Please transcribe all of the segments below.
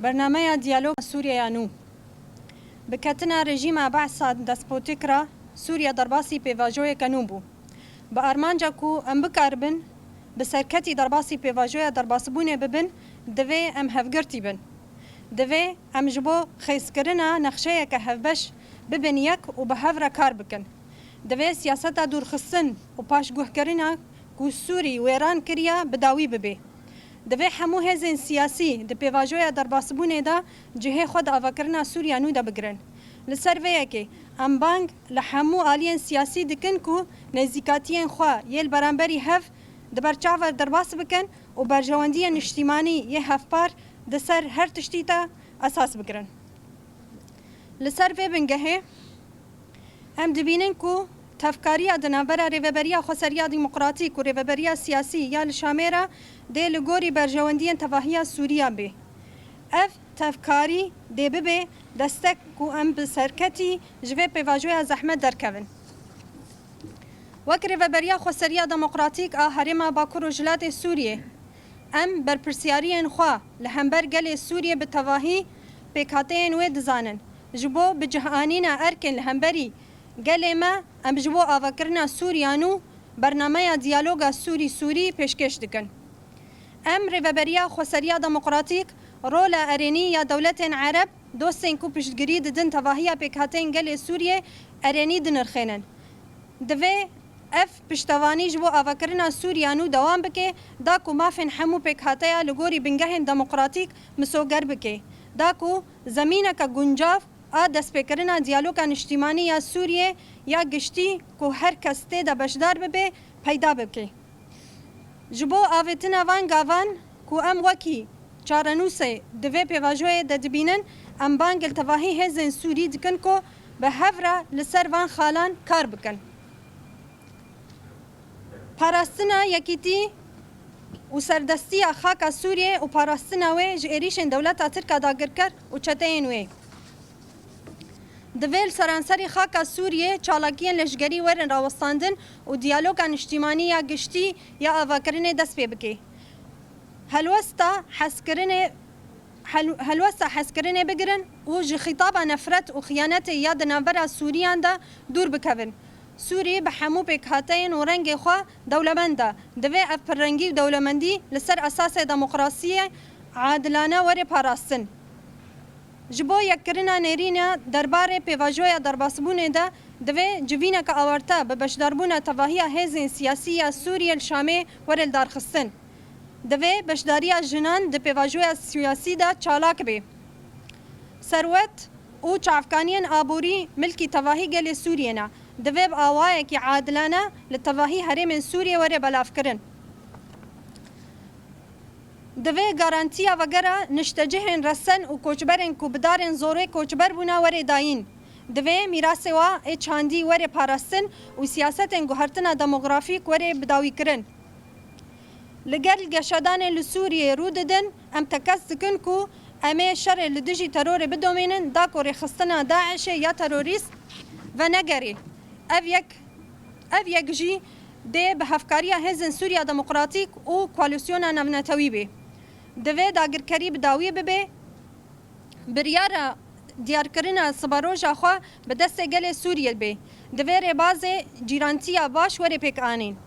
برنامه دیالوگ سوریه نو بکتنا رژیم بعث دسپوتیک را سوریه درباسی پیواجوی کنون بو با ارمانجا کو ام بکاربن بسرکتی درباسی پیواجوی درباسبونه ببن دوی ام هفگرتی بن دوی ام جبو خیسکرنا نقشه که هفبش ببن یک و به هفره کار بکن دوی سیاست دورخستن و پاشگوه کرنا کو سوری ویران کریا بداوی ببه دوی همو هزین سیاسی د پیواجوی درباسبونه دا جهه خود آوکرنا سوریا نو دا بگرن لسر ویه که ام بانگ لحمو آلین سیاسی دکن کو نزیکاتین خواه یل برانبری هف دبرچاور درباس بکن و برجواندی نشتیمانی یه هفپار دسر هر تشتیتا اساس بگرن لسر وی بنگهه ام دبینن کو تفکاریا دنابرا ریوبریا خسریا دموکراتیک و ریوبریا سیاسی یا لشامیرا ده لگوری برجواندین تواهی سوریا به اف تفکاری ده ببه دستک کو ام بسرکتی جوه پیواجوی زحمت درکون وک ریوبریا خسریا دموکراتیک هرما باکور و جلات سوریه ام برپرسیارین خوا لهمبر گل سوریه به تواهی پیکاتین و دزانن جبو بجهانین ارکن لهمبری گل ما ام جبو آوکرنا سوریانو برنامه دیالوگ سوری پیشکش دکن ام ریوبریا خسریا دموکراتیک رول ارینی یا دولت عرب دوستین کو پشتگیری ددن تواهی پیکاتین گل سوریه ارینی دنرخینن دوی اف پشتوانی جبو آوکرنا سوریانو دوام بکه دا کو مافن حمو پیکاتیا لگوری بنگهن دموکراتیک مسوگر بکه دا کو زمینه که گنجاف دست پیکرنا دیالوگا نشتیمانی یا سوریه یا گشتی کو هر کسته دا بشدار ببه پیدا بکه جبو آویتنا وان گاوان کو ام وکی چارنوسه دوی پیواجوی دبینن ام بانگل تواهی هزین سوری دکن کو به هفره لسر وان خالان کار بکن پاراستنا یکیتی و سردستی خاک سوریه و پاراستنا وی جئریشن دولت ترکا داگر کر و چتین وی دویل سرانسری خاک سوریه چالاکین لشگری ورن راوستاندن و دیالوگا نشتیمانی یا گشتی یا آواکرین دست پی بکی هلوستا حسکرین بگرن و جی خطاب نفرت و خیانت یا دنابرا سوریان دا دور بکون سوری به همو پیکاتین و رنگ خواه دولمنده دوی اف پر رنگی دولمندی لسر اساس دموکراسی عادلانه وری پاراستن جبو یکرنا نیرینا درباره پیواجوی درباسبونه ده دوی جوینا که آورتا به بشداربونه تواهی هزین سیاسی یا سوریه الشامه ورل دارخستن دوی بشداری جنان ده پیواجوی سیاسی ده چالاک بی ثروت او چافکانین آبوری ملکی تواهی گل سوریه نه دوی آوائه که عادلانه لتواهی حرم سوریه وره بلاف کرن دوی گارانتیا وگره نشتجهن رسن و کوچبرن کو بدارن زوره کوچبر بونا وره داین دوی میراث وا چاندی وره پاراستن و سیاستن گوهرتنا دموگرافیک وره بداوی کرن لگل گشادان لسوریه رو ددن ام تکس دکن کو امه شر لدجی ترور بدومینن دا کو رخصتنا داعش یا تروریست و نگری اف یک جی ده به هفکاری هزن سوریا دموکراتیک و کوالوسیون نونتوی بی دوی داگر کری بداوی ببه بریار دیار کرنا سباروجا خواه به دست گل سوریه بی دوی رباز جیرانتیا باش وری پیک آنین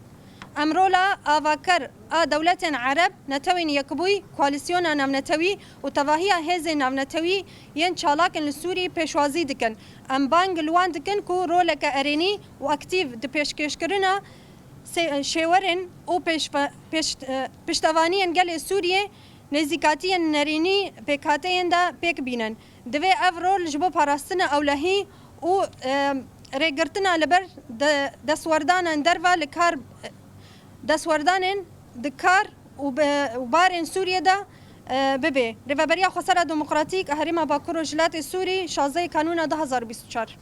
امرولا آواکر دولت عرب نتوین یکبوی کوالوسیون نونتوی و تواهی هزن نونتوی ین چالاکن لسوری پیشوازی دکن ام بانگ لوان دکن کو رولک ارینی و اکتیو د پیشکش کرنا شیورن او پشتوانی گل سوریه نزیکاتی نرینی پیکاتین دا پیک بینن دوی اف رول جبو پاراستن اولهی و ریگرتنا لبر دسوردان دروا لکار دسوردان دکار و بارن سوریه دا ببه ریوبریا خسریا دموکراتیک هرما باکور و جلات سوری 16 کانون 2024